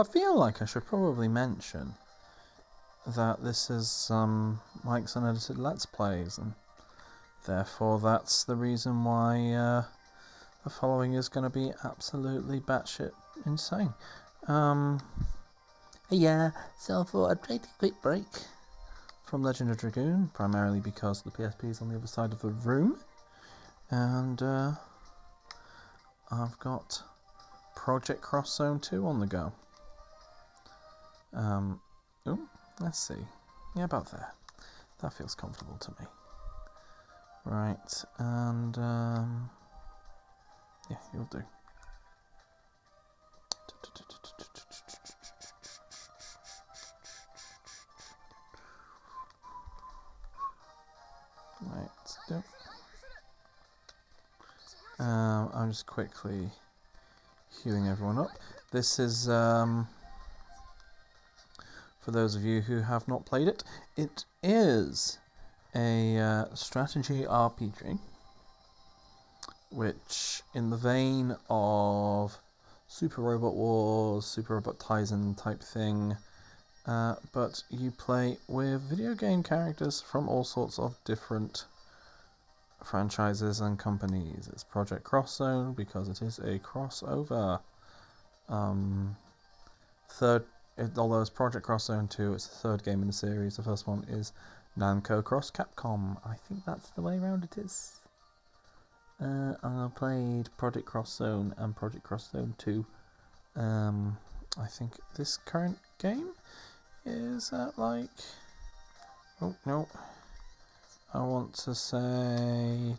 I feel like I should probably mention that this is Mike's Unedited Let's Plays, and therefore that's the reason why the following is going to be absolutely batshit insane. Yeah, so I thought I'd take a quick break from Legend of Dragoon, primarily because the PSP is on the other side of the room, and I've got Project Cross Zone 2 on the go. Oh, let's see. Yeah, about there. That feels comfortable to me. Right, and yeah, you'll do. Right, I'm just quickly healing everyone up. This is, for those of you who have not played it, it is a strategy RPG, which, in the vein of Super Robot Wars, Super Robot Tizen type thing, but you play with video game characters from all sorts of different franchises and companies. It's Project Cross Zone because it is a crossover. Although it's Project Cross Zone 2, it's the third game in the series. The first one is Namco Cross Capcom. I think that's the way around it is. I played Project Cross Zone and Project Cross Zone 2. I think this current game is at like... Oh, no. I want to say...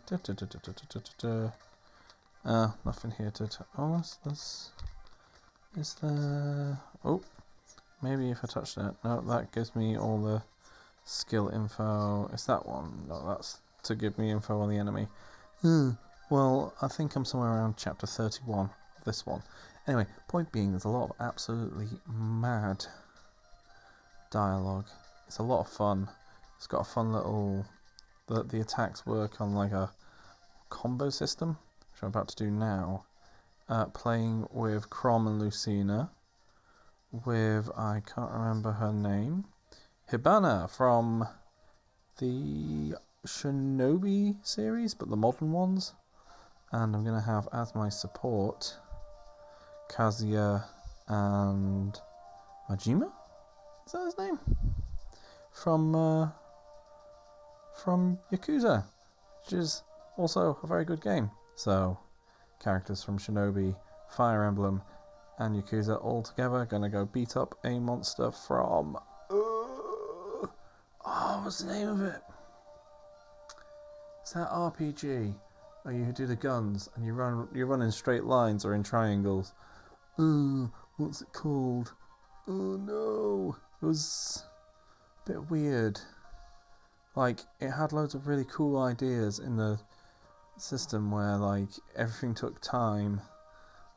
nothing here to... Oh, is there... Oh, maybe if I touch that. No, that gives me all the skill info. Is that one? No, that's to give me info on the enemy. Well, I think I'm somewhere around chapter 31 of this one. Anyway, point being, there's a lot of absolutely mad dialogue. It's a lot of fun. It's got a fun little... The attacks work on like a combo system, which I'm about to do now. Playing with Crom and Lucina, with, I can't remember her name, Hibana from the Shinobi series, but the modern ones. And I'm going to have as my support Kazuya and Majima? Is that his name? From Yakuza, which is also a very good game. So, characters from Shinobi, Fire Emblem, and Yakuza all together, gonna go beat up a monster from... what's the name of it? It's that RPG where you do the guns and you run in straight lines or in triangles. What's it called? Oh no! It was a bit weird. Like, it had loads of really cool ideas in the system where, like, everything took time.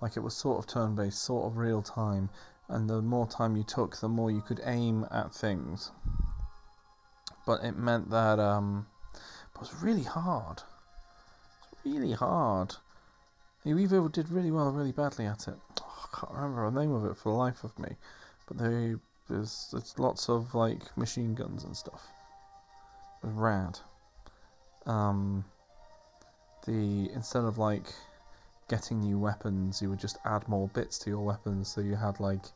Like, it was sort of turn-based, sort of real time, and the more time you took, the more you could aim at things. But it meant that it was really hard. It's really hard. You either did really well or really badly at it. I can't remember the name of it for the life of me. But there's lots of like machine guns and stuff. It was rad. Instead of like getting new weapons, you would just add more bits to your weapons, so you had like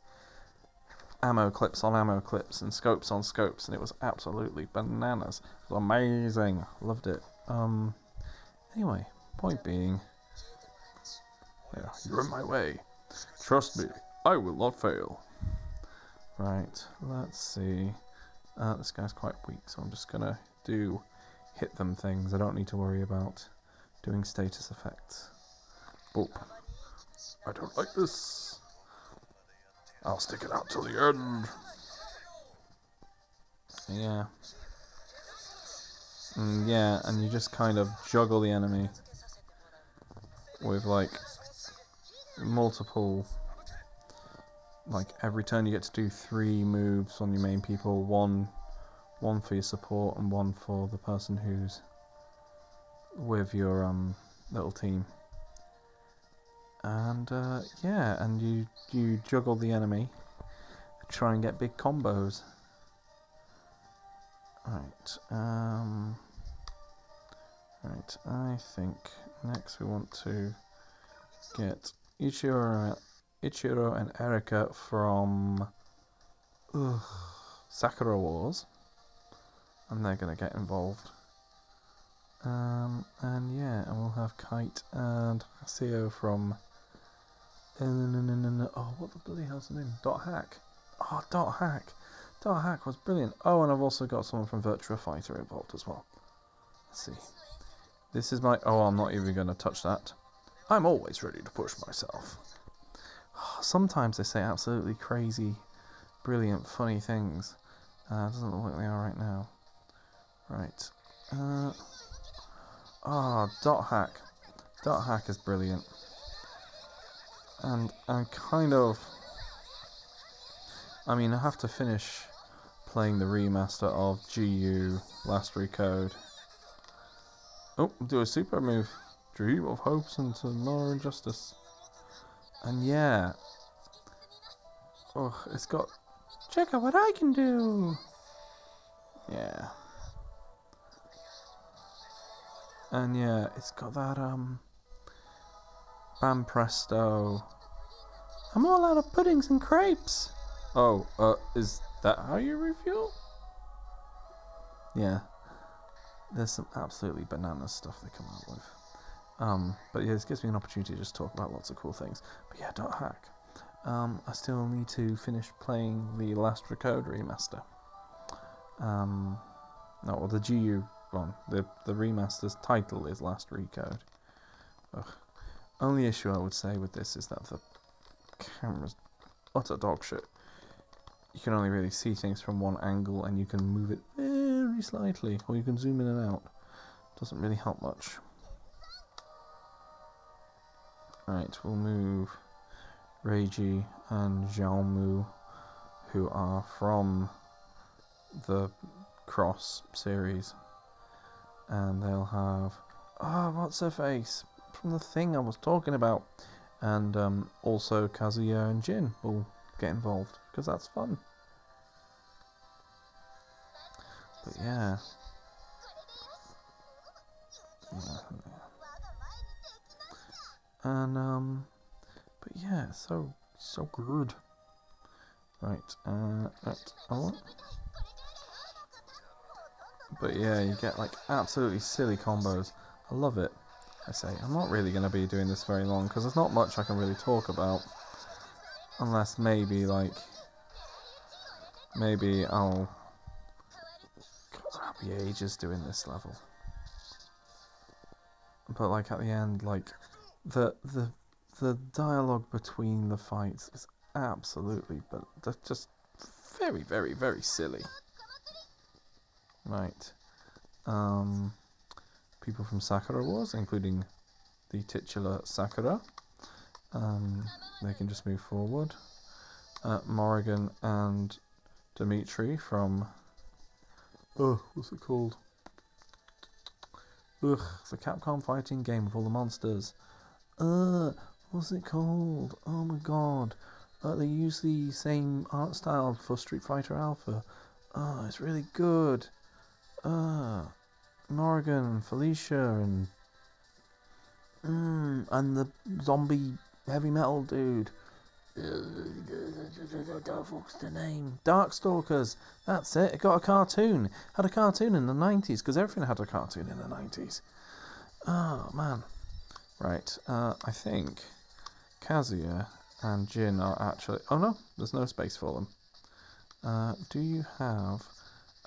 ammo clips on ammo clips and scopes on scopes, and it was absolutely bananas. It was amazing. Loved it. Anyway, point being, yeah, you're in my way. Trust me, I will not fail. Right, let's see. This guy's quite weak, so I'm just gonna do hit them things. I don't need to worry about doing status effects. Boop. I don't like this. I'll stick it out till the end. Yeah. Yeah, and you just kind of juggle the enemy with like multiple, like every turn you get to do 3 moves on your main people, one for your support and one for the person who's with your little team. And yeah, and you juggle the enemy try and get big combos. Right. Right. I think next we want to get Ichiro and Erika from Sakura Wars, and they're gonna get involved. And yeah, and we'll have Kite and Haseo from. Oh, what the bloody hell's the name? Dot Hack. Oh, Dot Hack. Dot Hack was brilliant. Oh, and I've also got someone from Virtua Fighter involved as well. Let's see. This is my. Oh, I'm not even gonna touch that. I'm always ready to push myself. Sometimes they say absolutely crazy, brilliant, funny things. Doesn't look like they are right now. Right. Dot Hack. Dot Hack is brilliant. And I'm kind of... I mean, I have to finish playing the remaster of GU Last Recode. Oh, do a super move. Dream of hopes and tomorrow injustice. And yeah. Oh, it's got... Check out what I can do! Yeah. And yeah, it's got that, Bam Presto. I'm all out of puddings and crepes! Oh, is that how you refuel? Yeah. There's some absolutely bananas stuff they come out with. But yeah, this gives me an opportunity to just talk about lots of cool things. But yeah, Dot Hack. I still need to finish playing the Last Recode remaster. No, well, the GU one. The remaster's title is Last Recode. Ugh. Only issue I would say with this is that the camera's utter dog shit. You can only really see things from one angle, and you can move it very slightly, or you can zoom in and out. Doesn't really help much. Right, we'll move Reiji and Xiaomu, who are from the Cross series, and they'll have what's her face from the thing I was talking about, and also Kazuya and Jin will get involved because that's fun. But yeah. And but yeah, so good. Right, but yeah, you get like absolutely silly combos. I love it. I say, I'm not really going to be doing this very long because there's not much I can really talk about. Unless maybe I'll be ages doing this level. But like at the end, like the dialogue between the fights is absolutely, but they're just very, very, very silly. Right. People from Sakura Wars, including the titular Sakura. They can just move forward. Morrigan and Dimitri from... what's it called? It's a Capcom fighting game with all the monsters. What's it called? Oh my god. They use the same art style for Street Fighter Alpha. It's really good. Morrigan, Felicia, and the zombie heavy metal dude. What's the name? Darkstalkers. That's it. It got a cartoon. Had a cartoon in the 90s because everything had a cartoon in the 90s. Oh man. Right. I think Kazuya and Jin are actually. Oh no, there's no space for them. Do you have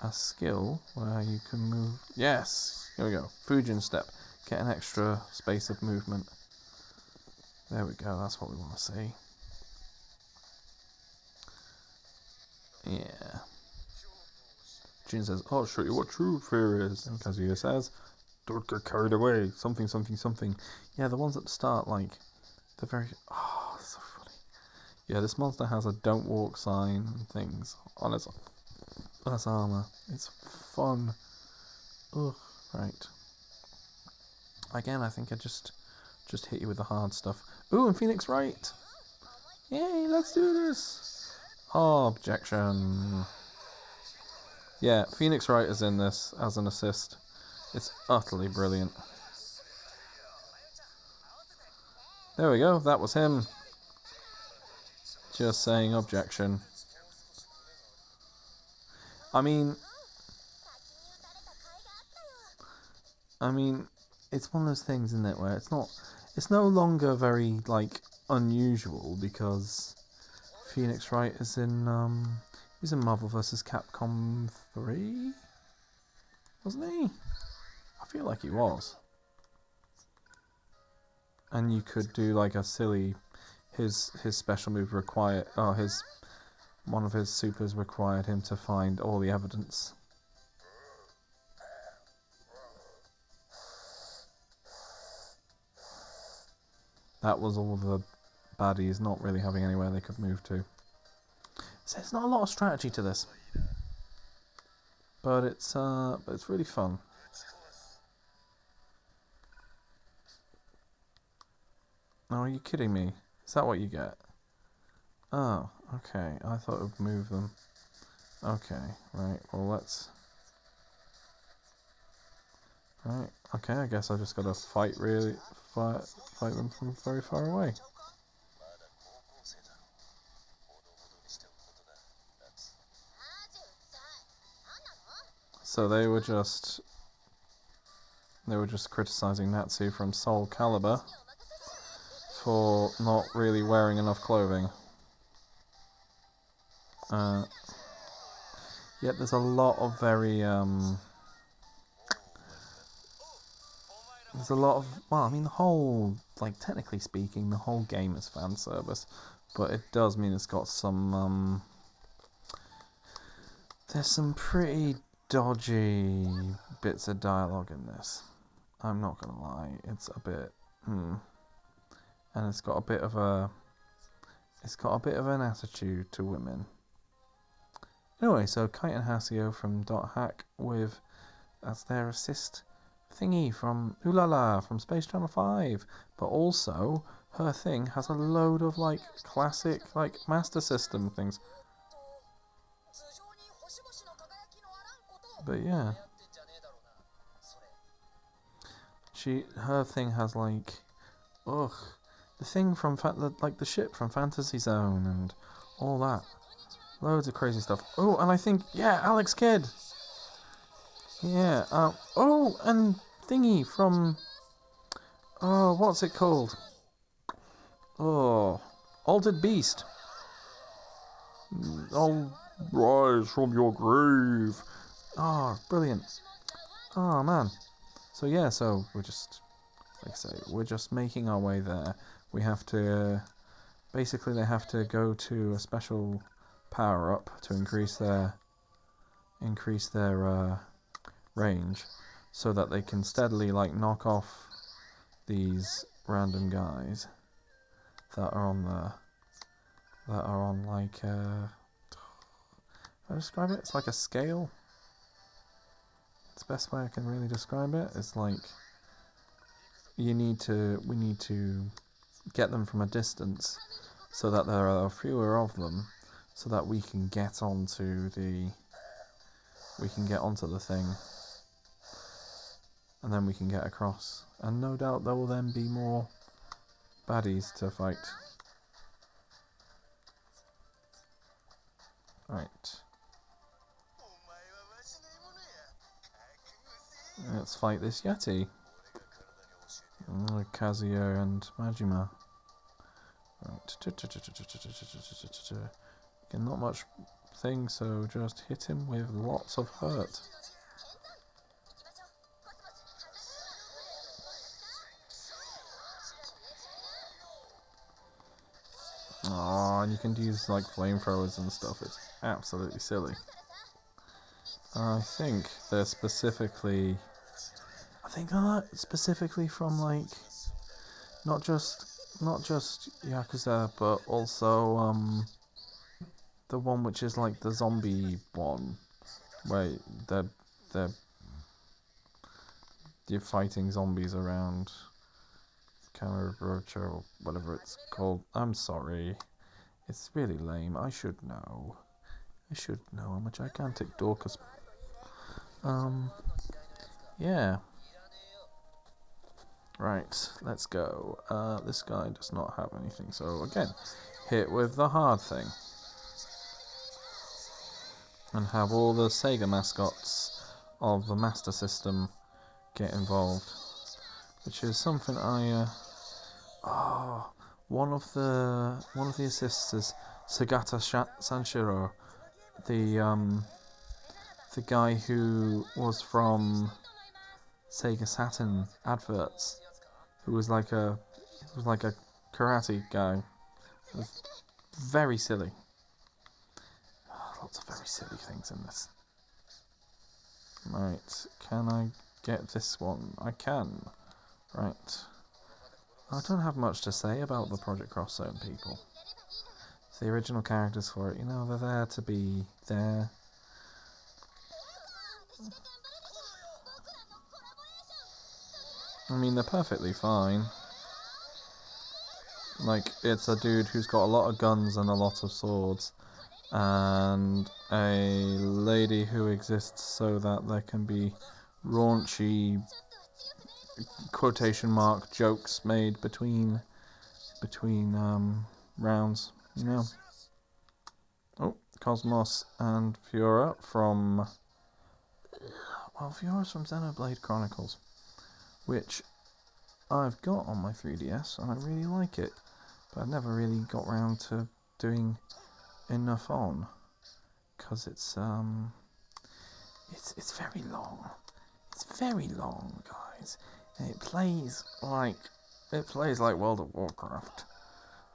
a skill where you can move? Yes. Here we go. Fujin step. Get an extra space of movement. There we go. That's what we want to see. Yeah. Jin says, I'll show you what true fear is. And Kazuya says, don't get carried away. Something, something, something. Yeah, the ones at the start, like, they're very... Oh, so funny. Yeah, this monster has a don't walk sign and things on its armor. It's fun. Ugh, right. Again, I think I just hit you with the hard stuff. Ooh, and Phoenix Wright. Yay, let's do this. Objection. Yeah, Phoenix Wright is in this as an assist. It's utterly brilliant. There we go, that was him. Just saying objection. I mean, it's one of those things, isn't it, where it's no longer very, like, unusual, because Phoenix Wright is in, he's in Marvel vs. Capcom 3? Wasn't he? I feel like he was. And you could do, like, a silly, his special move required, one of his supers required him to find all the evidence. That was all the baddies not really having anywhere they could move to. So there's not a lot of strategy to this, but it's really fun. Oh, are you kidding me? Is that what you get? Oh, okay. I thought it would move them. Okay, right. Well, let's. Right. Okay. I guess I just gotta fight them from very far away. So they were just criticizing Natsu from Soul Calibur for not really wearing enough clothing. Yet there's a lot of very there's a lot of, well, I mean, the whole, like, technically speaking, the whole game is fan service, but it does mean it's got some there's some pretty dodgy bits of dialogue in this. I'm not gonna lie, it's a bit and it's got a bit of an attitude to women. Anyway, so Kite and Hasio from Dot Hack with as their assist thingy from Ulala from Space Channel 5, but also her thing has a load of, like, classic, like, Master System things. But yeah, her thing has, like, the thing from the ship from Fantasy Zone and all that, loads of crazy stuff. Oh, and I think, yeah, Alex Kidd. Yeah. Oh, and thingy from. Oh, what's it called? Oh, Altered Beast. I'll rise from your grave. Oh, brilliant. Oh, man. So yeah, so we're just, like I say, we're just making our way there. We have to, basically they have to go to a special power-up to increase their range, so that they can steadily, like, knock off these random guys that are on like how do I describe it? It's like a scale. It's the best way I can really describe it. It's like we need to get them from a distance, so that there are fewer of them, so that we can get onto the thing, and then we can get across. And no doubt there will then be more baddies to fight. Right. Let's fight this Yeti. Kazuya and Majima. Right. Again, not much thing, so just hit him with lots of hurt. Oh, and you can use, like, flamethrowers and stuff. It's absolutely silly. I think they're specifically from, like, not just Yakuza, but also the one which is like the zombie one, where you're fighting zombies around Kamurocho or whatever it's called. I'm sorry. It's really lame. I should know. I'm a gigantic Dorcas. Yeah. Right, let's go. This guy does not have anything, so again, hit with the hard thing. And have all the Sega mascots of the Master System get involved. Which is something I, one of the assists is Sagata Sanshiro, the guy who was from Sega Saturn adverts, who was like a karate guy. It was very silly. Lots of very silly things in this. Right, can I get this one? I can. Right. I don't have much to say about the Project Cross Zone people. It's the original characters for it, you know, they're there to be there. I mean, they're perfectly fine. Like, it's a dude who's got a lot of guns and a lot of swords, and a lady who exists so that there can be raunchy quotation mark jokes made between rounds, you know. Oh, Cosmos and Fiora from Fiora's from Xenoblade Chronicles, which I've got on my 3DS and I really like it, but I've never really got round to doing enough on, because it's very long. It's very long, guys. And it plays like World of Warcraft,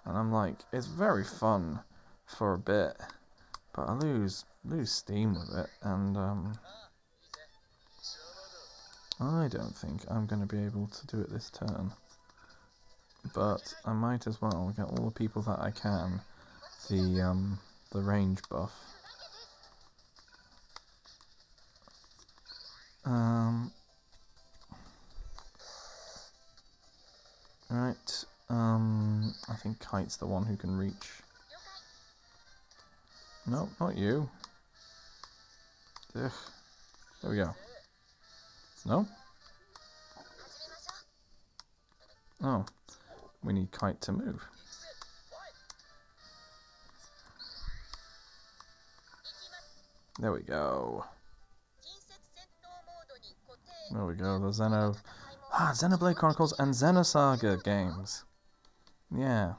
and I'm like, it's very fun for a bit, but I lose steam with it, and I don't think I'm going to be able to do it this turn. But I might as well get all the people that I can the range buff. Right. I think Kite's the one who can reach. No, not you. Ugh. There we go. No? Oh. We need Kite to move. There we go. There we go. The Xenoblade Chronicles and Xenosaga games. Yeah.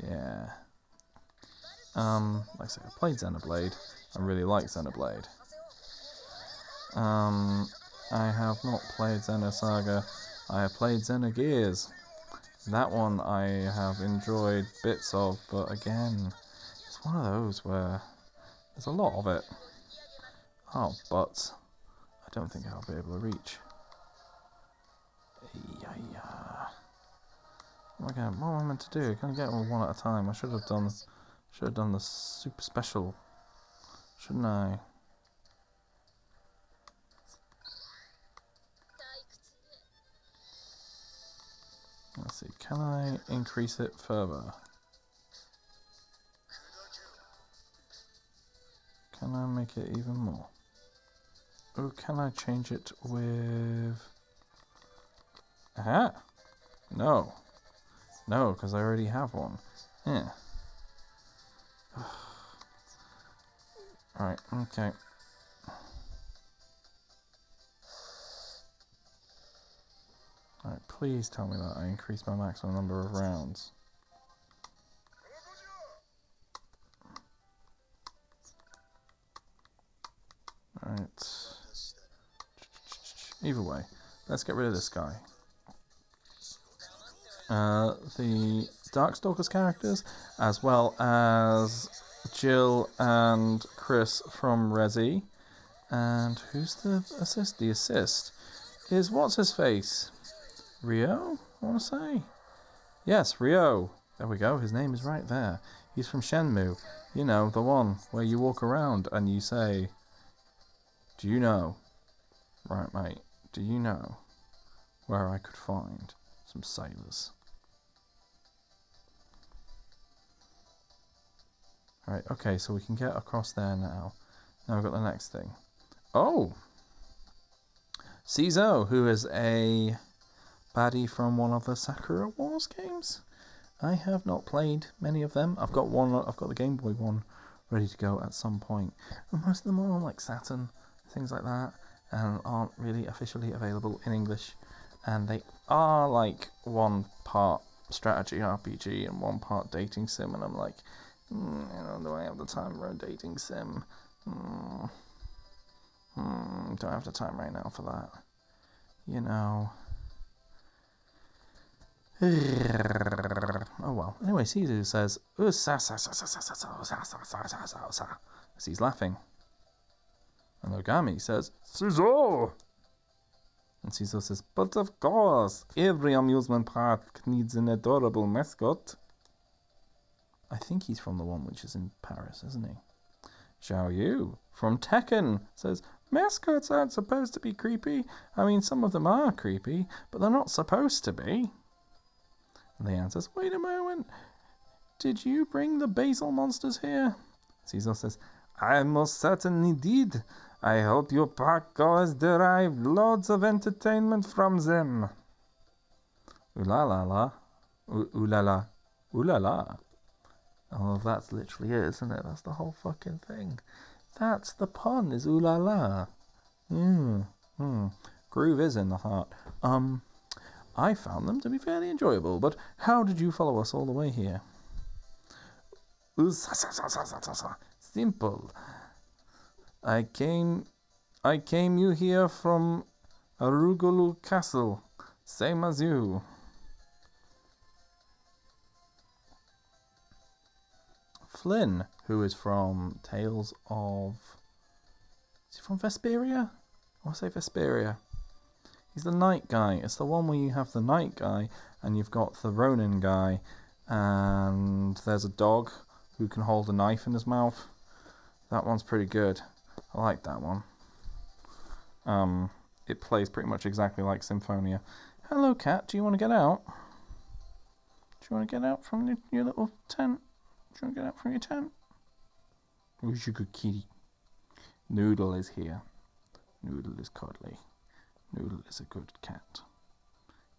Yeah. Like I say, I played Xenoblade. I really like Xenoblade. I have not played Xenosaga. I have played Xenogears. That one I have enjoyed bits of, but again, it's one of those where there's a lot of it. Oh, but I don't think I'll be able to reach. What am I meant to do? Can I get them one at a time? I should have done the super special, shouldn't I? Let's see, can I increase it further? Can I make it even more? Oh, can I change it with... Aha! No. No, because I already have one. Yeah. Right, okay. Alright, please tell me that I increased my maximum number of rounds. Alright. Either way, let's get rid of this guy. The Darkstalkers characters, as well as Jill and Chris from Resi. And who's the assist? The assist is what's his face? Rio, I want to say. Yes, Rio. There we go. His name is right there. He's from Shenmue. You know, the one where you walk around and you say, "Do you know?" Right, mate. Do you know where I could find some sailors? Right, okay, so we can get across there now. Now we've got the next thing. Oh! Cizo, who is a baddie from one of the Sakura Wars games. I have not played many of them. I've got the Game Boy one ready to go at some point. And most of them are on like Saturn, things like that, and aren't really officially available in English. And they are like one part strategy RPG and one part dating sim, and I'm like, do I have the time for a dating sim? Don't have the time right now for that. Oh well. Anyway, Caesar says, as he's laughing. And Ogami says, Caesar! And Caesar says, but of course, every amusement park needs an adorable mascot. I think he's from the one which is in Paris, isn't he? Xiao Yu from Tekken says, mascots aren't supposed to be creepy. I mean, some of them are creepy, but they're not supposed to be. And the answer says, wait a moment, did you bring the basil monsters here? Caesar says, I most certainly did. I hope your park goers derive loads of entertainment from them. Ooh la la la. Ooh la la. Ooh la la. Oh, that's literally it, isn't it? That's the whole fucking thing. That's the pun, is ooh la la. Groove is in the heart. I found them to be fairly enjoyable, but how did you follow us all the way here? Simple. I came you here from Arugulu Castle, same as you. Flynn, who is from Tales of... Is he from Vesperia? I want to say Vesperia. He's the knight guy. It's the one where you have the knight guy and you've got the Ronin guy and there's a dog who can hold a knife in his mouth. That one's pretty good. I like that one. It plays pretty much exactly like Symphonia. Hello, cat. Do you want to get out? Do you want to get out from your little tent? Do you want to get out from your tent? Who's your good kitty? Noodle is here. Noodle is cuddly. Noodle is a good cat.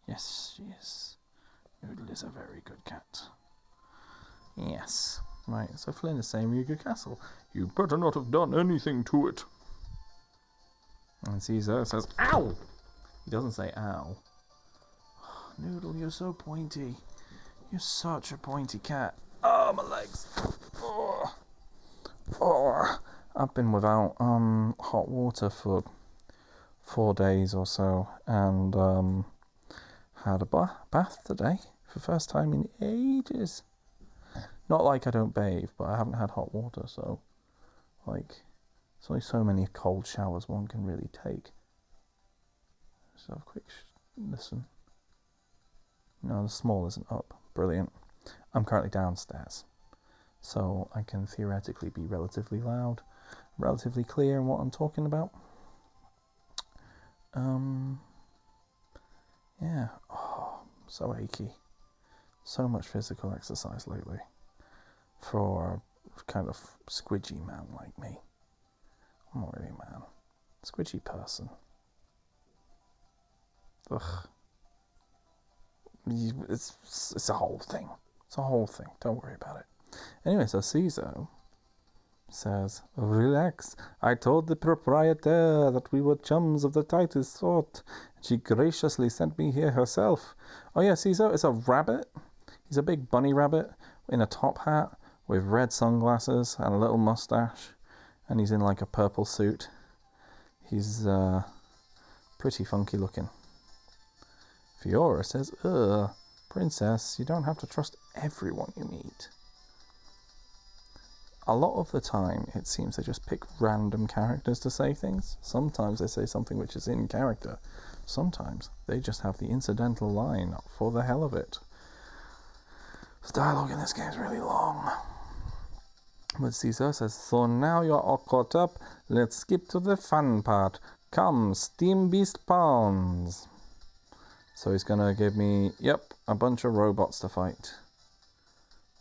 Yes, she is. Noodle is a very good cat. Yes. Right, so Flynn is saying Ryugu Castle. You better not have done anything to it. And Caesar says, ow! He doesn't say ow. Noodle, you're so pointy. You're such a pointy cat. Oh, my legs. Oh. I've been without hot water for 4 days or so, and had a bath today for the first time in ages. Not like I don't bathe, but I haven't had hot water, so like there's only so many cold showers one can really take. So a quick listen. No, the small isn't up. Brilliant. I'm currently downstairs, so I can theoretically be relatively loud, relatively clear in what I'm talking about. Yeah. Oh, so achy. So much physical exercise lately for a kind of squidgy man like me. I'm not really a man. Squidgy person. Ugh. It's a whole thing. It's a whole thing. Don't worry about it. Anyway, so Caesar says, relax. I told the proprietor that we were chums of the tightest sort. She graciously sent me here herself. Oh yeah, Caesar is a rabbit. He's a big bunny rabbit in a top hat with red sunglasses and a little mustache. And he's in like a purple suit. He's pretty funky looking. Fiora says, princess, you don't have to trust everyone you meet. A lot of the time, it seems they just pick random characters to say things. Sometimes they say something which is in character. Sometimes they just have the incidental line for the hell of it. The dialogue in this game is really long. But Caesar says, so now you're all caught up, let's skip to the fun part. Come, Steam Beast Pawns. So he's going to give me, a bunch of robots to fight.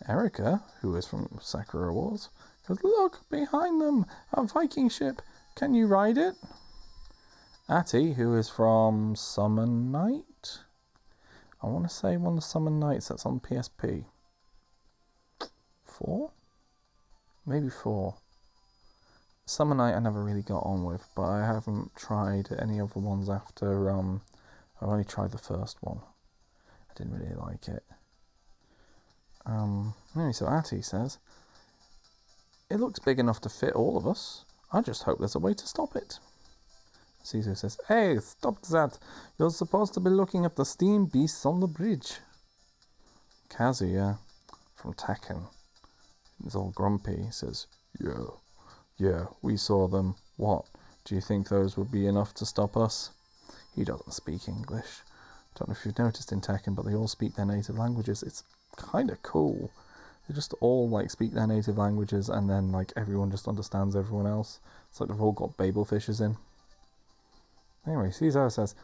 Erica, who is from Sakura Wars, goes, "Look, behind them, a Viking ship. Can you ride it?" Atty, who is from Summer Night, I want to say one of the Summer Nights that's on PSP. 4? Maybe 4. Summer Night I never really got on with, but I haven't tried any other ones after, I've only tried the first one. I didn't really like it. Anyway, so Atty says, "It looks big enough to fit all of us. I just hope there's a way to stop it." Caesar says, "Hey, stop that. You're supposed to be looking at the steam beasts on the bridge." Kazuya, from Tekken, is all grumpy. He says, Yeah, we saw them. What? Do you think those would be enough to stop us?" He doesn't speak English. Don't know if you've noticed in Tekken, but they all speak their native languages. It's kind of cool. They just all like speak their native languages, and then like everyone just understands everyone else. It's like they've all got Babel fishes in. Anyway, Caesar says,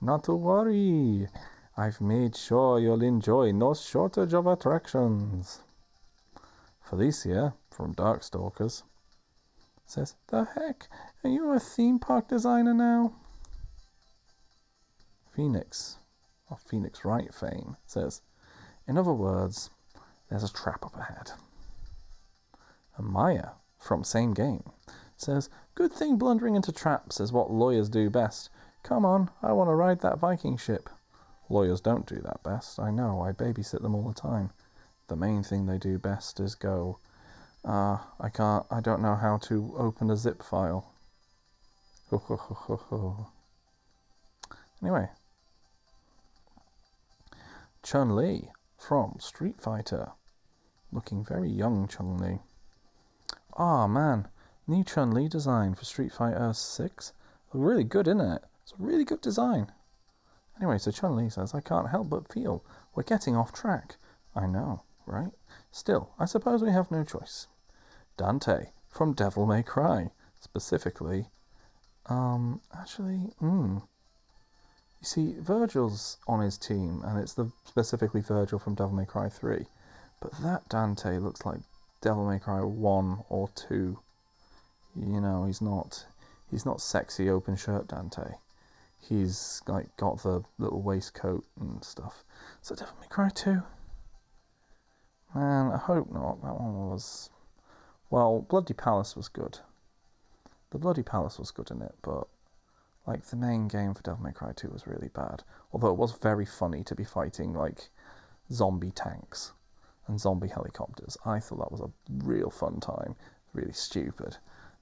"Not to worry. I've made sure you'll enjoy no shortage of attractions." Felicia, from Darkstalkers, says, "The heck? Are you a theme park designer now?" Phoenix, of Phoenix Wright fame, says, "In other words, there's a trap up ahead." And Maya, from Same Game, says, "Good thing blundering into traps is what lawyers do best. Come on, I want to ride that Viking ship." Lawyers don't do that best. I know, I babysit them all the time. The main thing they do best is go, I don't know how to open a zip file. Anyway. Chun-Li, from Street Fighter. Looking very young, Chun-Li. Oh man, new Chun-Li design for Street Fighter 6. Really good, isn't it? It's a really good design. Anyway, so Chun-Li says, "I can't help but feel we're getting off track." I know, right? Still, I suppose we have no choice. Dante, from Devil May Cry, specifically. You see, Virgil's on his team, and it's specifically Virgil from Devil May Cry 3. But that Dante looks like Devil May Cry 1 or 2. You know, he's not sexy open shirt Dante. He's like got the little waistcoat and stuff. So Devil May Cry 2? Man, I hope not. That one was... Well, Bloody Palace was good. The Bloody Palace was good in it, but like the main game for Devil May Cry 2 was really bad. Although it was very funny to be fighting like zombie tanks and zombie helicopters. I thought that was a real fun time. Really stupid.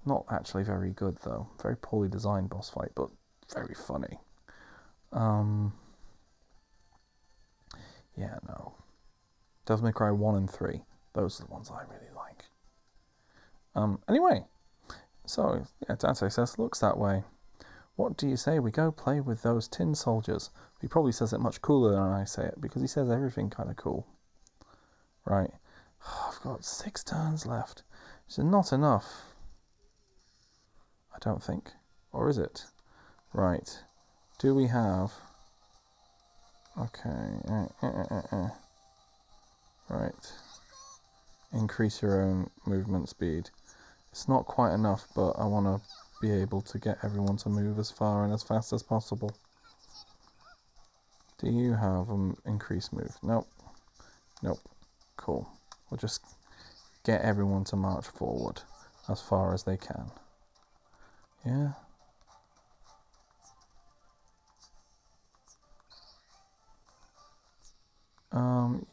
Not actually very good though. Very poorly designed boss fight, but very funny. Yeah, no. Devil May Cry 1 and 3. Those are the ones I really like. Anyway. So, yeah, Dante says, "Looks that way. What do you say we go play with those tin soldiers?" He probably says it much cooler than I say it, because he says everything kind of cool. Right. I've got 6 turns left. Which is not enough. I don't think. Or is it? Right. Do we have... Okay. Right. Increase your own movement speed. It's not quite enough, but I want to be able to get everyone to move as far and as fast as possible. Do you have increased move? Nope. Nope. Cool. We'll just get everyone to march forward as far as they can. Yeah?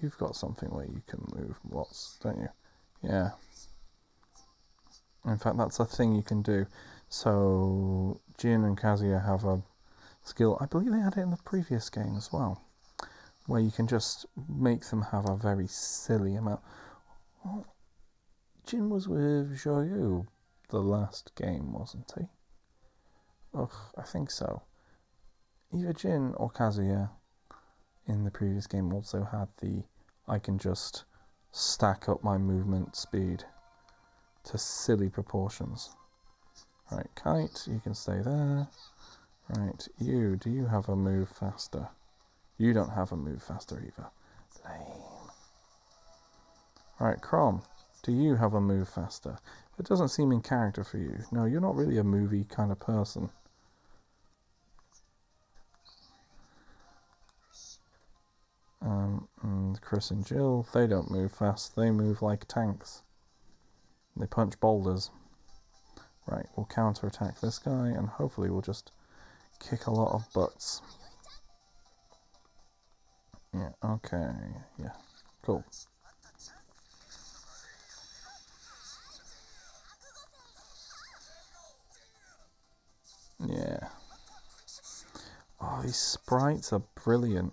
You've got something where you can move lots, don't you? Yeah. In fact, that's a thing you can do. So, Jin and Kazuya have a skill, I believe they had it in the previous game as well, where you can just make them have a very silly amount. Well, Jin was with Zhou the last game, wasn't he? Ugh, I think so. Either Jin or Kazuya in the previous game also had the I can just stack up my movement speed to silly proportions. Right, Kite, you can stay there. Right, do you have a move faster? You don't have a move faster either. Lame. Right, Crom, do you have a move faster? It doesn't seem in character for you. No, you're not really a movie kind of person. And Chris and Jill, they don't move fast. They move like tanks. They punch boulders. Right, we'll counter-attack this guy, and hopefully we'll just kick a lot of butts. Yeah, okay, yeah, cool. Yeah. Oh, these sprites are brilliant.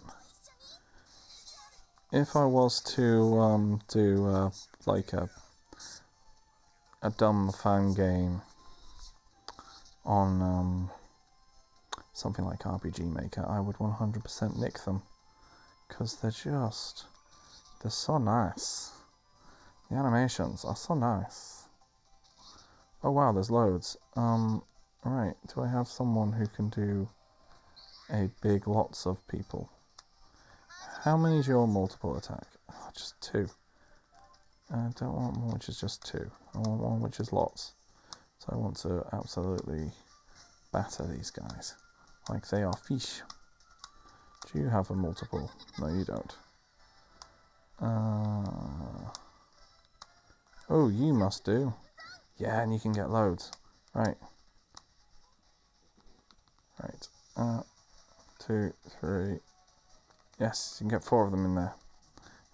If I was to do like a dumb fan game on something like RPG Maker, I would 100% nick them, because they're so nice. The animations are so nice. Oh wow, there's loads. Right, do I have someone who can do a big lots of people? How many is your multiple attack? Oh, just 2. I don't want one which is just 2. I want one which is lots. So I want to absolutely batter these guys like they are fish. Do you have a multiple? No, you don't. Oh, you must do. Yeah, and you can get loads. Right. Right. 2, 3. Yes, you can get 4 of them in there.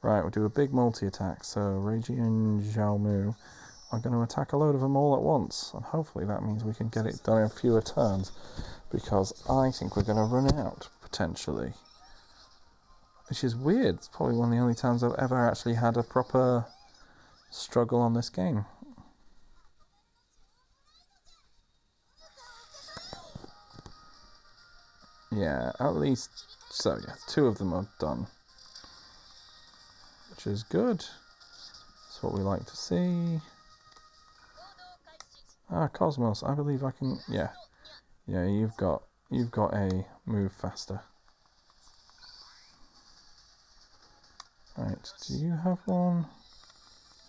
Right, we'll do a big multi-attack. So Reiji and Xiaomu are going to attack a load of them all at once. And hopefully that means we can get it done in fewer turns. Because I think we're going to run out, potentially. Which is weird. It's probably one of the only times I've ever actually had a proper struggle on this game. Yeah, at least, so yeah, 2 of them are done. Which is good. That's what we like to see. Ah, Cosmos, I believe I can, yeah. Yeah, you've got a move faster. Right, do you have one?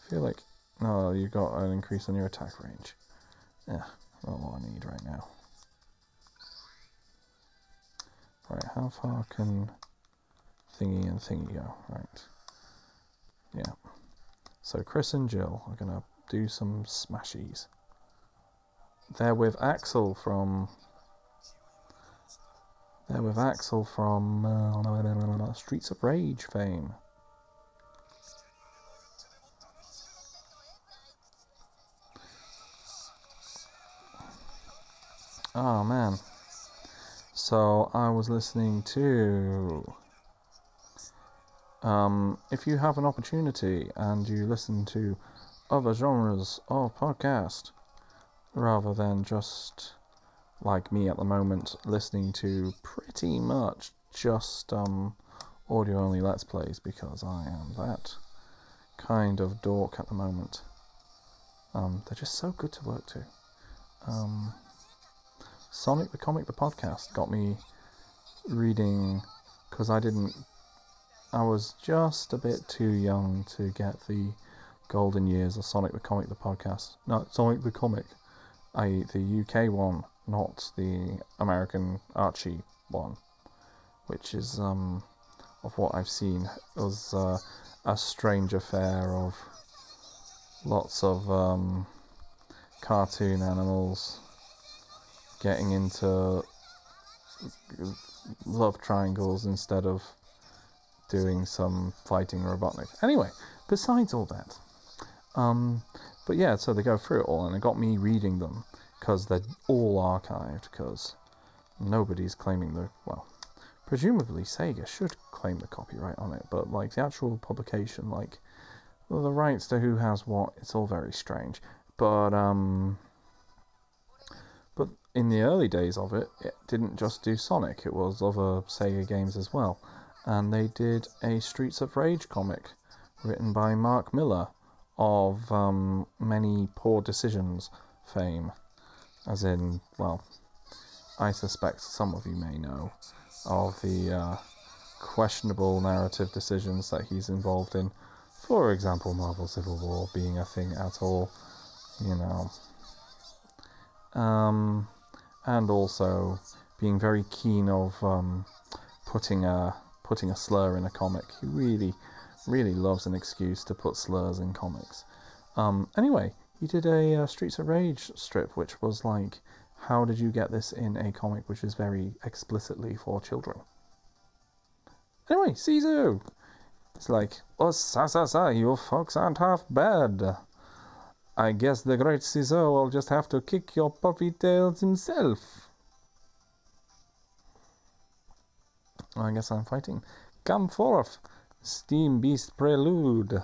I feel like, no, you got an increase on your attack range. Yeah, not what I need right now. Right, how far can thingy and thingy go? Right. Yeah. So Chris and Jill are going to do some smashies. They're with Axel from Streets of Rage fame. Oh man. So I was listening to if you have an opportunity and you listen to other genres of podcast rather than just like me at the moment listening to pretty much just audio only let's plays, because I am that kind of dork at the moment. They're just so good to work to. Sonic the Comic the podcast got me reading, because I was just a bit too young to get the golden years of Sonic the Comic the podcast. Not Sonic the Comic, the UK one, not the American Archie one, which is of what I've seen was a strange affair of lots of cartoon animals getting into love triangles instead of doing some fighting Robotnik. Anyway, besides all that, but yeah, so they go through it all, and it got me reading them, because they're all archived, because nobody's claiming presumably Sega should claim the copyright on it, but like the actual publication, like the rights to who has what, it's all very strange. But in the early days of it, it didn't just do Sonic, it was other Sega games as well. And they did a Streets of Rage comic written by Mark Miller of many poor decisions fame. As in, well, I suspect some of you may know of the questionable narrative decisions that he's involved in For example, Marvel Civil War being a thing at all, you know. And also being very keen of putting a slur in a comic. He really loves an excuse to put slurs in comics. Anyway, he did a Streets of Rage strip, which was like, how did you get this in a comic which is very explicitly for children? Anyway, Sisu! It's like, oh, sa, you folks aren't half bad. I guess the great Sisu will just have to kick your puppy tails himself. I guess I'm fighting. Come forth, Steam Beast Prelude.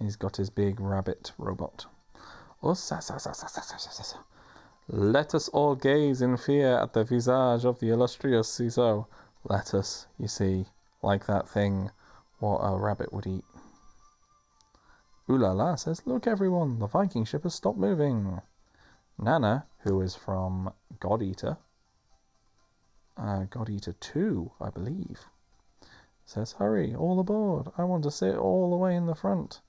He's got his big rabbit robot. Oh, let us all gaze in fear at the visage of the illustrious Sisu. Let us, you see, like that thing, what a rabbit would eat. Ooh la la says, look everyone, the Viking ship has stopped moving. Nana, who is from God Eater 2, I believe, says, hurry, all aboard. I want to sit all the way in the front.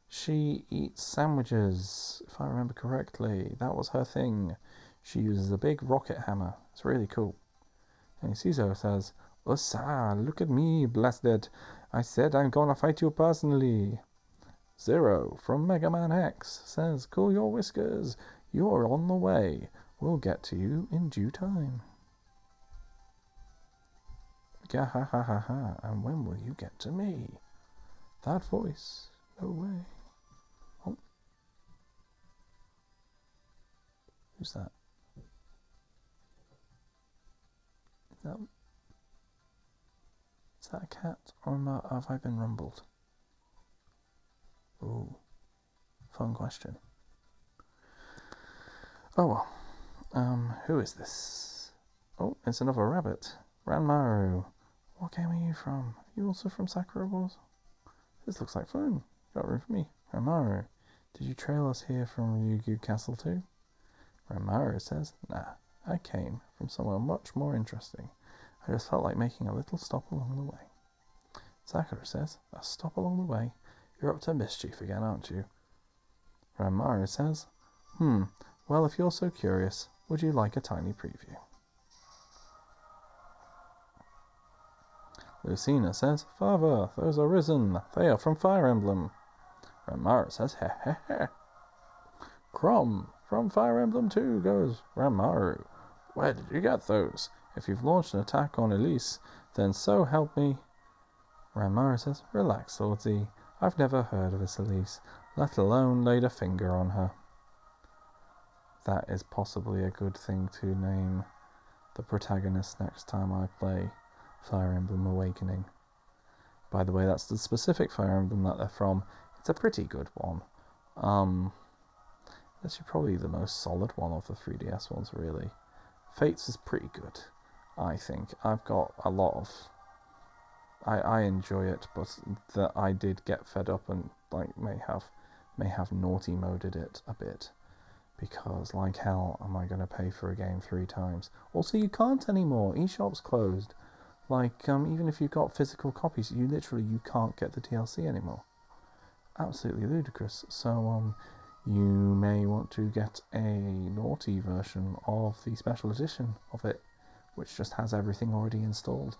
She eats sandwiches, if I remember correctly. That was her thing. She uses a big rocket hammer. It's really cool. And Sisu says, Ossa, look at me, blasted. I said I'm gonna fight you personally. Zero from Mega Man X says, cool your whiskers. You're on the way. We'll get to you in due time. Ga ha ha ha ha. And when will you get to me? That voice. No way. Oh. Who's that? Is that a cat, or have I been rumbled? Ooh, fun question. Oh well. Who is this? Oh, it's another rabbit. Ranmaru. What game are you from? Are you also from Sakura Wars? This looks like fun. Got room for me. Ranmaru. Did you trail us here from Ryugu Castle too? Ranmaru says, nah, I came from somewhere much more interesting. I just felt like making a little stop along the way. Sakura says, a stop along the way? You're up to mischief again, aren't you? Ranmaru says, well, if you're so curious, would you like a tiny preview? Lucina says, Father, those are risen. They are from Fire Emblem. Ranmaru says, heh heh heh. Crom, from Fire Emblem 2 goes Ranmaru. Where did you get those? If you've launched an attack on Elise, then so help me. Ranmaru says, relax, Lord Z. I've never heard of this Elise, let alone laid a finger on her. That is possibly a good thing to name the protagonist next time I play Fire Emblem Awakening. By the way, that's the specific Fire Emblem that they're from. It's a pretty good one. This is probably the most solid one of the 3DS ones, really. Fates is pretty good, I think. I've got a lot of... I enjoy it, but I did get fed up and may have naughty moded it a bit. Because, like hell, am I going to pay for a game 3 times? Also, you can't anymore. eShop's closed. Even if you've got physical copies, you can't get the DLC anymore. Absolutely ludicrous. So, you may want to get a naughty version of the special edition of it, which just has everything already installed.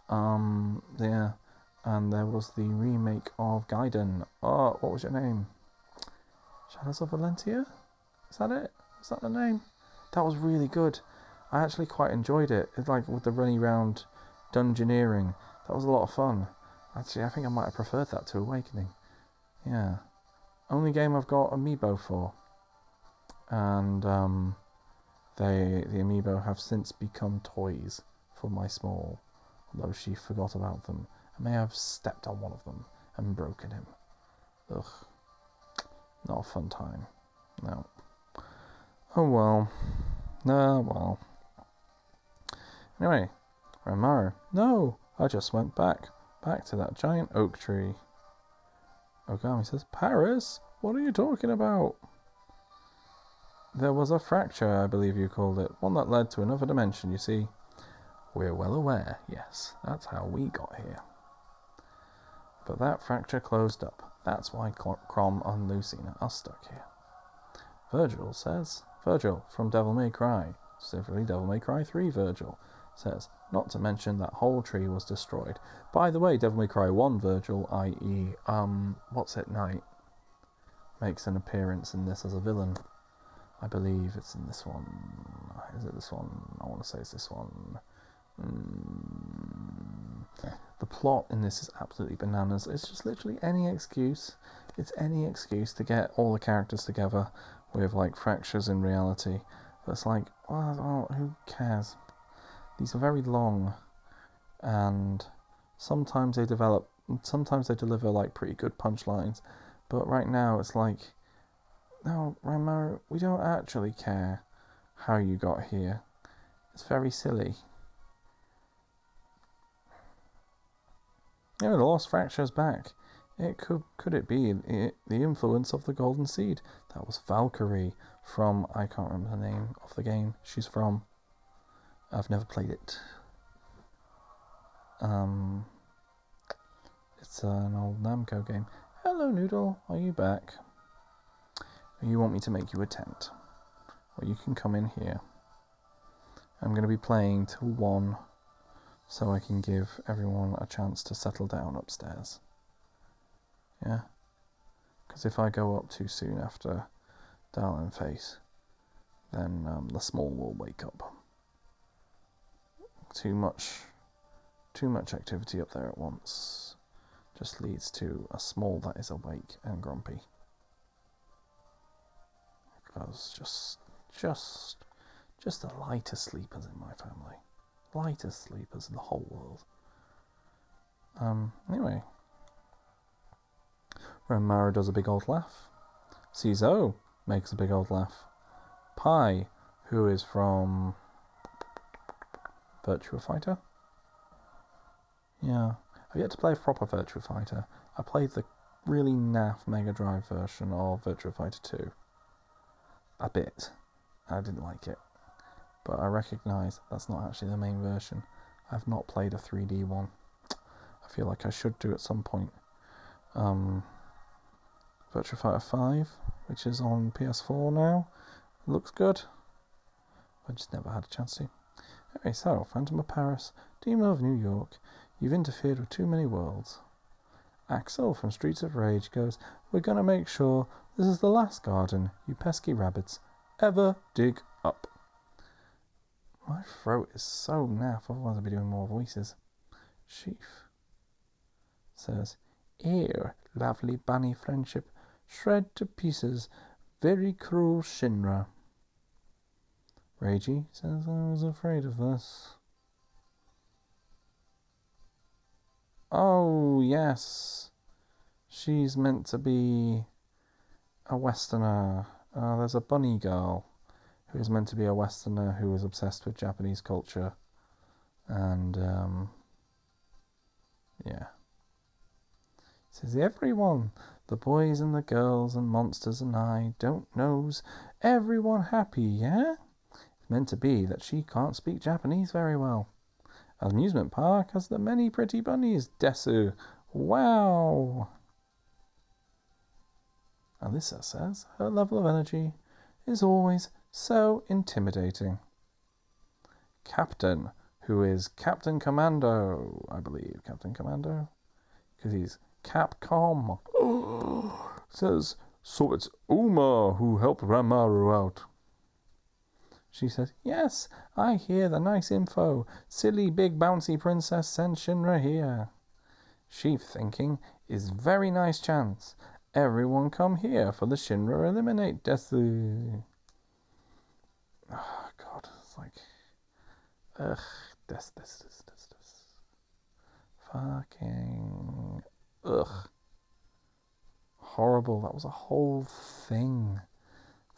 Yeah, and there was the remake of Gaiden. Oh, what was your name? Shadows of Valentia? Is that it? Is that the name? That was really good. I actually quite enjoyed it. It's like with the running around dungeoneering. That was a lot of fun. Actually, I think I might have preferred that to Awakening. Yeah. Only game I've got Amiibo for. And the Amiibo have since become toys for my small, although she forgot about them. I may have stepped on one of them and broken him. Ugh. Not a fun time. No. Oh well. No, well. Anyway, Ranmaru. No! I just went back to that giant oak tree. Ogami says, Paris? What are you talking about? There was a fracture, I believe you called it. One that led to another dimension, you see. We're well aware, yes. That's how we got here. But that fracture closed up. That's why Crom and Lucina are stuck here. Virgil says, Virgil from Devil May Cry, specifically Devil May Cry 3 Virgil, says, not to mention that whole tree was destroyed. By the way, Devil May Cry 1 Virgil, i.e., what's it, Knight, makes an appearance in this as a villain. I believe it's in this one. Is it this one? I want to say it's this one. The plot in this is absolutely bananas. It's just literally any excuse. It's any excuse to get all the characters together with like fractures in reality. But it's like, well, who cares? These are very long, and sometimes they deliver like pretty good punchlines. But right now it's like, no, Ranmaru, we don't actually care how you got here. It's very silly. The lost fracture's back. It could it be the influence of the Golden Seed? That was Valkyrie from, I can't remember the name of the game she's from. I've never played it. It's an old Namco game. Hello, Noodle. Are you back? Or you want me to make you a tent? Well, you can come in here. I'm going to be playing till 1, so I can give everyone a chance to settle down upstairs. Yeah? Because if I go up too soon after Darlin Face, then the small will wake up. Too much activity up there at once just leads to a small that is awake and grumpy. Because just the lightest sleepers in my family. Lightest sleepers in the whole world. Anyway. Ranmaru does a big old laugh. Cizo makes a big old laugh. Pi, who is from Virtua Fighter? Yeah. I've yet to play a proper Virtua Fighter. I played the really naff Mega Drive version of Virtua Fighter 2. A bit. I didn't like it. But I recognise that's not actually the main version. I've not played a 3D one. I feel like I should do at some point. Virtua Fighter 5, which is on PS4 now. It looks good. I just never had a chance to. Okay, so, Phantom of Paris, Demon of New York, you've interfered with too many worlds. Axel from Streets of Rage goes, we're gonna make sure this is the last garden you pesky rabbits ever dig up. My throat is so naff, otherwise I'll be doing more voices. Sheaf says, here, lovely bunny friendship, shred to pieces, very cruel Shinra. Reiji says, I was afraid of this. Oh, yes. She's meant to be a Westerner. There's a bunny girl who is meant to be a Westerner who is obsessed with Japanese culture. And, yeah. It says, everyone, the boys and the girls and monsters and I don't knows everyone happy, yeah? It's meant to be that she can't speak Japanese very well. Amusement park has the many pretty bunnies, desu. Wow! Alyssa says her level of energy is always so intimidating. Captain, who is Captain Commando, I believe. Captain Commando? Because he's Capcom. Says, so it's Uma who helped Ranmaru out. She says, yes, I hear the nice info. Silly big bouncy princess sent Shinra here. Sheaf thinking is very nice chance. Everyone come here for the Shinra eliminate desu. Oh, God, it's like, ugh, this. Fucking, ugh. Horrible. That was a whole thing.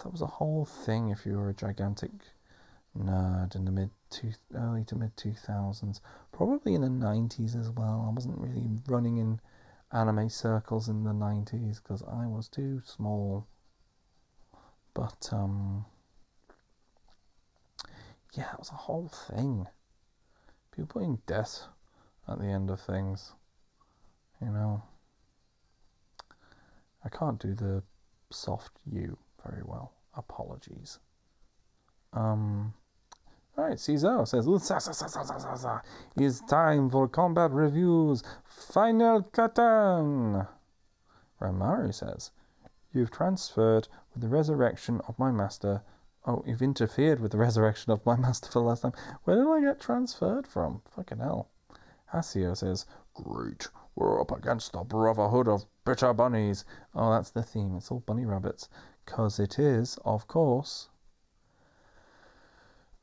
That was a whole thing if you were a gigantic nerd in the early to mid 2000s. Probably in the 90s as well. I wasn't really running in anime circles in the 90s because I was too small. But, yeah, it was a whole thing. People putting death at the end of things, you know. I can't do the soft U very well. Apologies. Alright, Caesar says, it's time for combat reviews. Final curtain. Ramaru says, you've transferred with the resurrection of my master. Oh, you've interfered with the resurrection of my master for the last time. Where did I get transferred from? Fucking hell. Hasio says, great. We're up against the Brotherhood of Bitter Bunnies. Oh, that's the theme. It's all bunny rabbits. 'Cause it is, of course.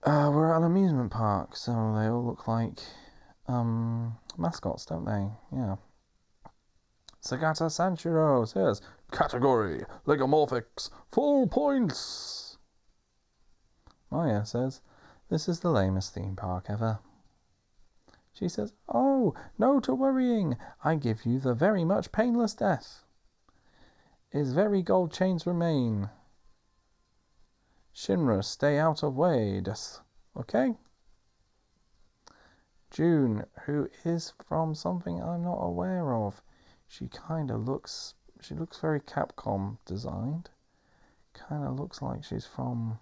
We're at an amusement park, so they all look like mascots, don't they? Yeah. Sagata Sanshiro says, category, Legomorphics, full points. Maya says, this is the lamest theme park ever. She says, oh, no to worrying. I give you the very much painless death. His very gold chains remain. Shinra, stay out of way, okay? June, who is from something I'm not aware of. She looks very Capcom designed. Kind of looks like she's from,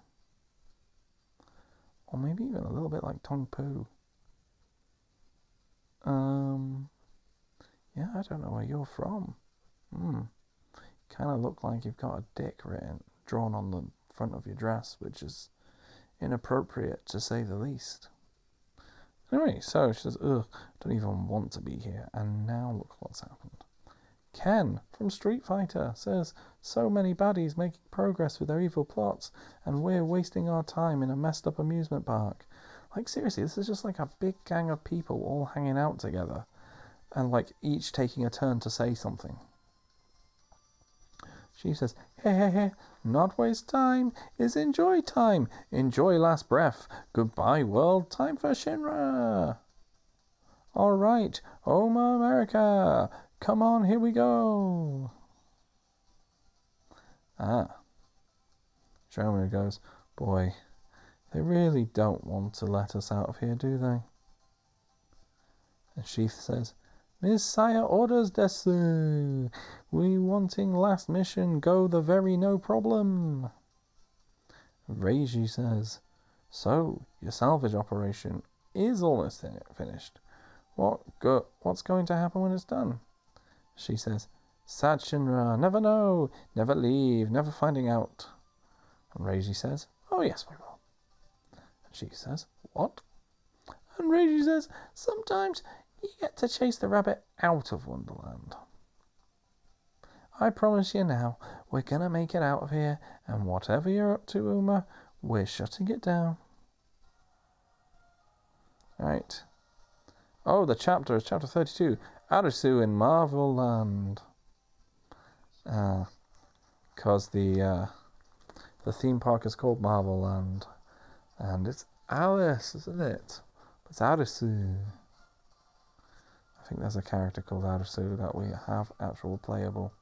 or maybe even a little bit like Tong Po. Yeah, I don't know where you're from. Kind of look like you've got a dick drawn on the front of your dress, which is inappropriate to say the least. Anyway, so she says, ugh, don't even want to be here. And now look what's happened. Ken from Street Fighter says, so many baddies making progress with their evil plots, and we're wasting our time in a messed up amusement park. Like, seriously, this is just like a big gang of people all hanging out together, and like each taking a turn to say something. She says, hey, not waste time is enjoy time. Enjoy last breath. Goodbye, world. Time for Shinra. All right, Oma America. Come on, here we go. Shomura goes, boy, they really don't want to let us out of here, do they? And Sheath says, Miss Saya orders desu. We wanting last mission, go the very no problem. Reiji says, so, your salvage operation is almost finished. What's going to happen when it's done? She says, sad Shinra, never know, never leave, never finding out. And Reiji says, oh yes, we will. And she says, what? And Reiji says, sometimes you get to chase the rabbit out of Wonderland. I promise you now, we're gonna make it out of here, and whatever you're up to, Uma, we're shutting it down. Right. Oh, the chapter is chapter 32. Arisu in Marvel Land. Because the theme park is called Marvel Land. And it's Alice, isn't it? It's Arisu. I think there's a character called Arisu that we have actual playable.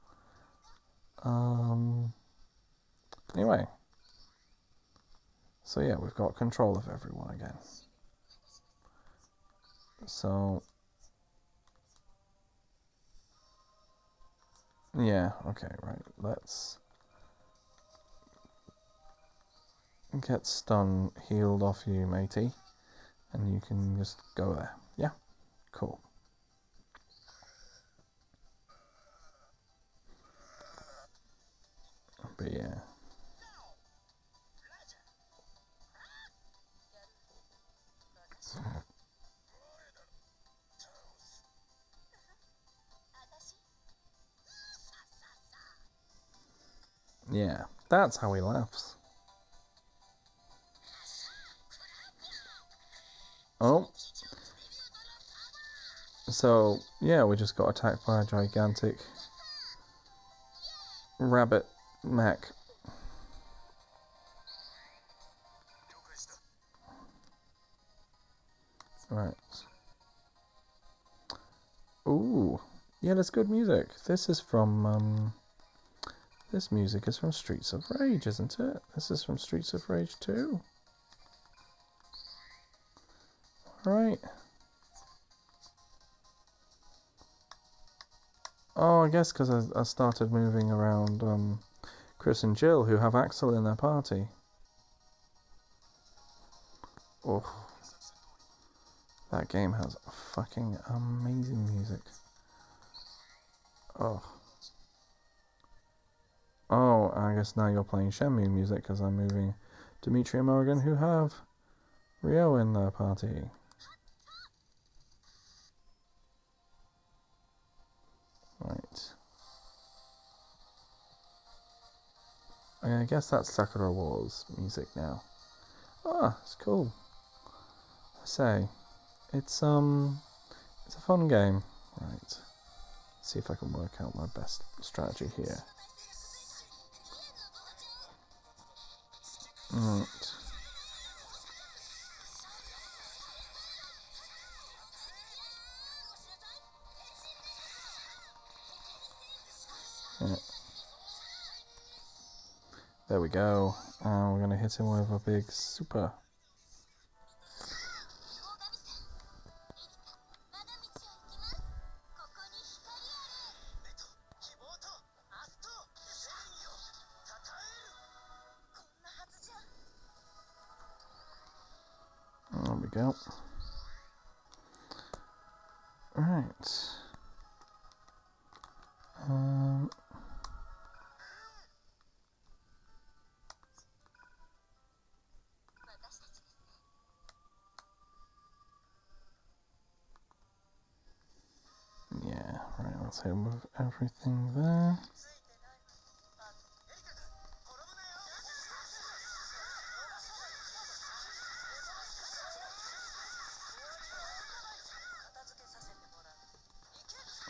Anyway. So yeah, we've got control of everyone again. So yeah, okay, right. Let's get stun healed off you, matey. And you can just go there. Yeah? Cool. But yeah. Yeah, that's how he laughs. Oh. So, yeah, we just got attacked by a gigantic rabbit mech. Right. Ooh. Yeah, that's good music. This is from, this music is from Streets of Rage, isn't it? This is from Streets of Rage 2. Alright. Oh, I guess because I started moving around Chris and Jill, who have Axel in their party. Oh, that game has fucking amazing music. Oh. Oh, I guess now you're playing Shenmue music because I'm moving Dimitri and Morgan, who have Rio in their party. Right. I guess that's Sakura Wars music now. Ah, it's cool. I say, it's a fun game. Right. Let's see if I can work out my best strategy here. Right. Yeah. There we go. And we're going to hit him with a big super. There we go. Right. Yeah, right, let's hit him with everything there.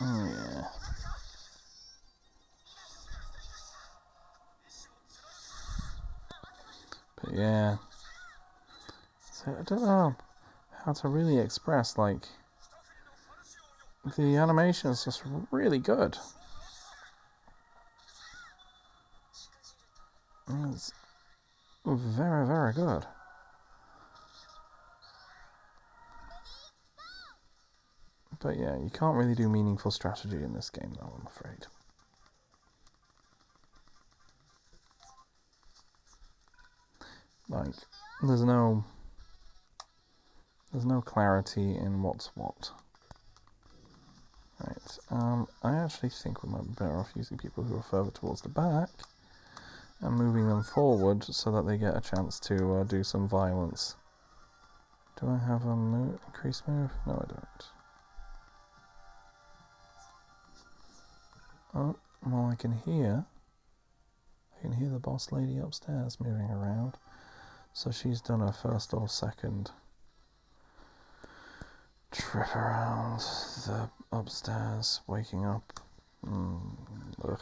Oh yeah. But yeah. So I don't know how to really express, like, the animation is just really good. It's very, very good. But yeah, you can't really do meaningful strategy in this game though, I'm afraid. Like, there's no clarity in what's what. Right, I actually think we might be better off using people who are further towards the back and moving them forward so that they get a chance to do some violence. Do I have a increased move? No, I don't. Oh, well, I can hear the boss lady upstairs moving around. So she's done her first or second trip around the upstairs, waking up. Ugh.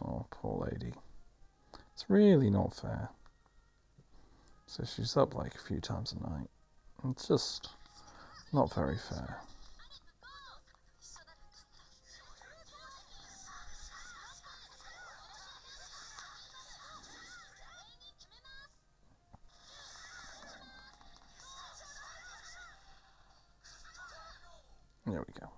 Oh, poor lady. It's really not fair. So she's up like a few times a night. It's just not very fair. There we go.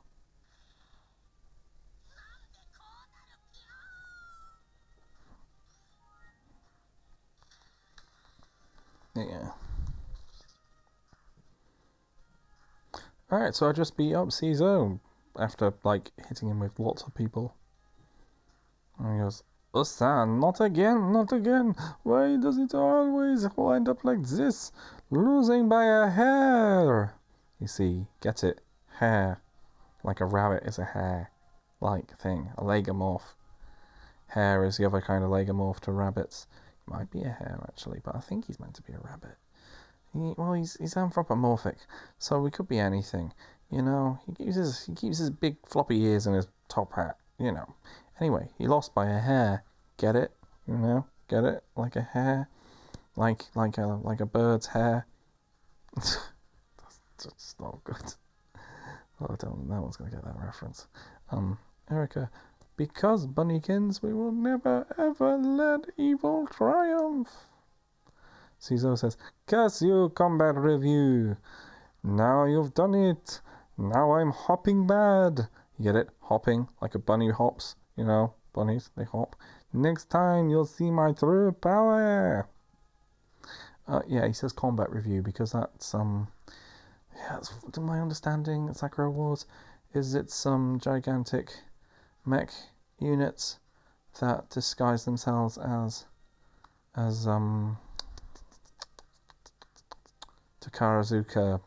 Yeah. Alright, so I just beat up Cizo after, like, hitting him with lots of people. And he goes, Usan, not again, not again. Why does it always wind up like this? Losing by a hair. You see, get it? Hair. Like a rabbit is a hair-like thing. A legomorph. Hare is the other kind of legomorph to rabbits. He might be a hare, actually, but I think he's meant to be a rabbit. He's anthropomorphic, so we could be anything. You know, he keeps his big floppy ears and his top hat. You know. Anyway, he lost by a hair. Get it? You know, get it? Like a hair, like a bird's hair. That's not good. Oh, I don't. No one's gonna get that reference. Erica, because bunnykins, we will never ever let evil triumph. Cizo says, curse you, combat review. Now you've done it. Now I'm hopping bad. You get it? Hopping, like a bunny hops. You know, bunnies, they hop. Next time you'll see my true power. Yeah, he says combat review because that's yeah, that's, to my understanding, Sakura Wars is it's some gigantic mech units that disguise themselves as Takarazuka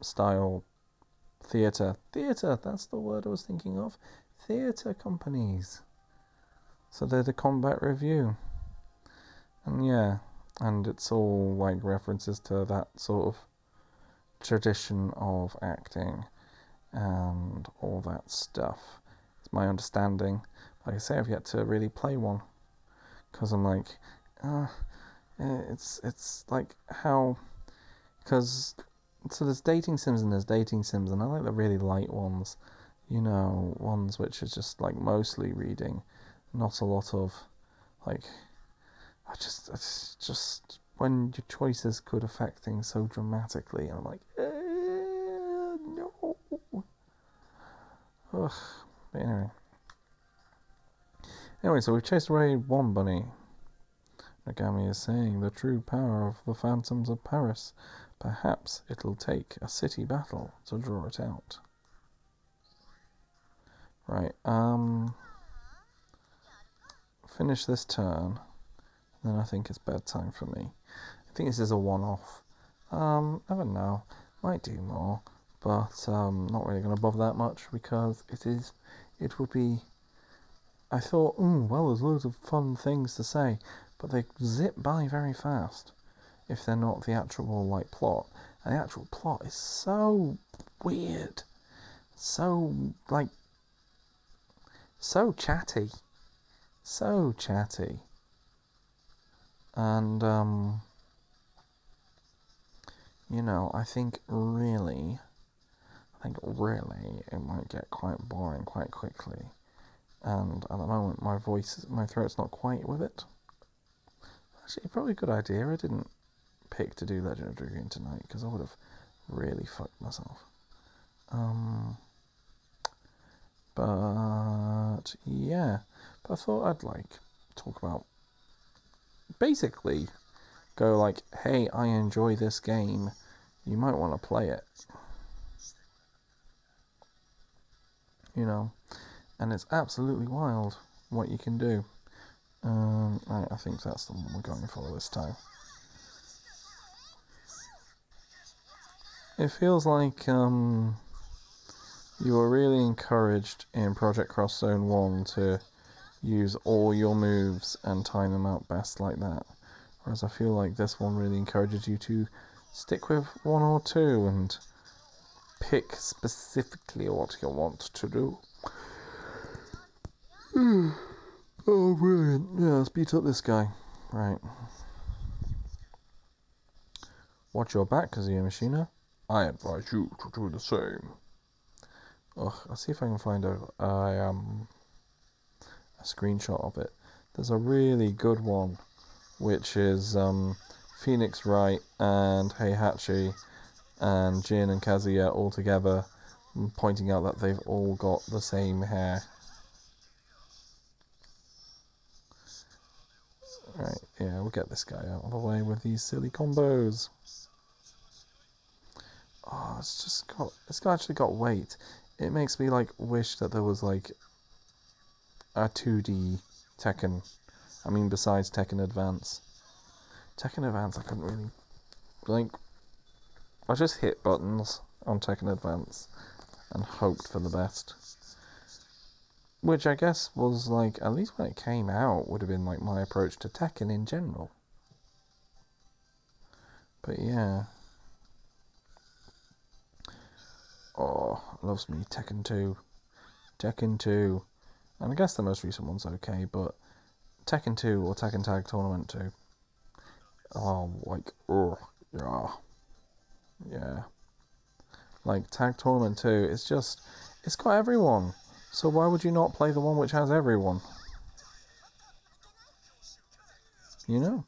style theatre. Theatre, that's the word I was thinking of. Theatre companies. So they're the combat review. And yeah, and it's all like references to that sort of tradition of acting and all that stuff. It's my understanding. Like I say, I've yet to really play one because I'm like, it's like how because so there's dating sims and there's dating sims, and I like the really light ones, you know, ones which are just like mostly reading, not a lot of like it's just when your choices could affect things so dramatically, and I'm like, no. Ugh. But anyway, so we've chased away one bunny. Nagami is saying the true power of the phantoms of Paris. Perhaps it'll take a city battle to draw it out. Right, finish this turn, then I think it's bedtime for me. I think this is a one-off. Never know, might do more, but not really going to bother that much because it would be. I thought, well, there's loads of fun things to say, but they zip by very fast if they're not the actual like plot. And the actual plot is so weird, so like so chatty, and you know, I think really it might get quite boring quite quickly. And at the moment, my throat's not quite with it. Actually, probably a good idea. I didn't pick to do Legend of Dragoon tonight because I would have really fucked myself. But yeah, but I thought I'd like talk about basically go like, hey, I enjoy this game. You might want to play it. You know, and it's absolutely wild what you can do. I think that's the one we're going for this time. It feels like you were really encouraged in Project Cross Zone 1 to use all your moves and time them out best like that. Whereas I feel like this one really encourages you to stick with one or two and pick specifically what you want to do. Oh, brilliant. Yeah, let's beat up this guy. Right. Watch your back, Kazuya Machina. I advise you to do the same. Ugh, I'll see if I can find a screenshot of it. There's a really good one, which is Phoenix Wright and Heihachi and Jin and Kazuya all together, pointing out that they've all got the same hair. Right, yeah, we'll get this guy out of the way with these silly combos. Oh, it's actually got weight. It makes me like wish that there was like a 2D Tekken. I mean, besides Tekken Advance. Tekken Advance, I couldn't really like. I just hit buttons on Tekken Advance and hoped for the best. Which I guess was like, at least when it came out, would have been like my approach to Tekken in general. But yeah. Oh, loves me. Tekken 2. Tekken 2. And I guess the most recent one's okay, but Tekken 2 or Tekken Tag Tournament 2. Oh, like, oh, yeah. Yeah. Like, Tag Tournament 2, it's got everyone. So why would you not play the one which has everyone? You know?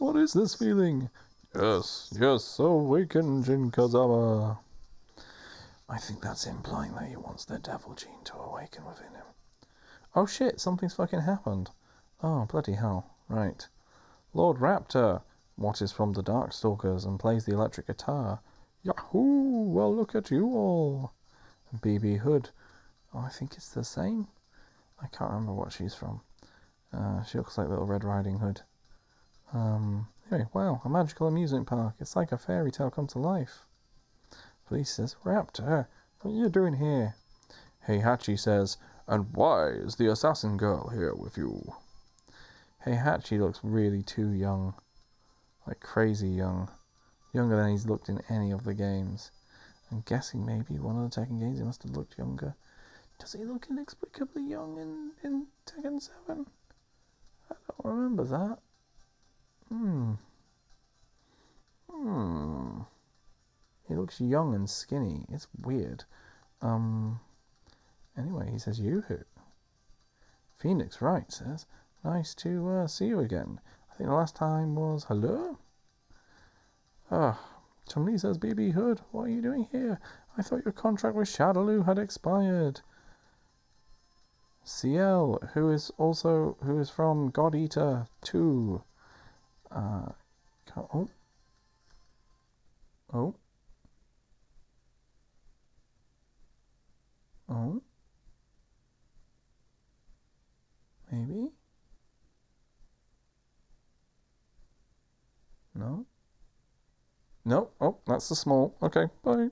What is this feeling? Yes, yes, awaken Jin Kazama. I think that's implying that he wants the devil gene to awaken within him. Oh shit, something's fucking happened. Oh, bloody hell. Right. Lord Raptor watches from the Darkstalkers and plays the electric guitar. Yahoo! Well, look at you all. And BB Hood. Oh, I think it's the same. I can't remember what she's from. She looks like Little Red Riding Hood. Anyway, wow, a magical amusement park. It's like a fairy tale come to life. Police says, Raptor, what are you doing here? Heihachi says, and why is the assassin girl here with you? Heihachi looks really too young. Like crazy young. Younger than he's looked in any of the games. I'm guessing maybe one of the Tekken games he must have looked younger. Does he look inexplicably young in Tekken 7? I don't remember that. He looks young and skinny. It's weird. Anyway, he says, Yoo-hoo. Phoenix Wright says, nice to see you again. I think the last time was hello? Chun-Li says, BB Hood, what are you doing here? I thought your contract with Shadaloo had expired. CL, who is from God Eater 2. Oh. Maybe? No? No? Oh, that's the small. Okay, bye.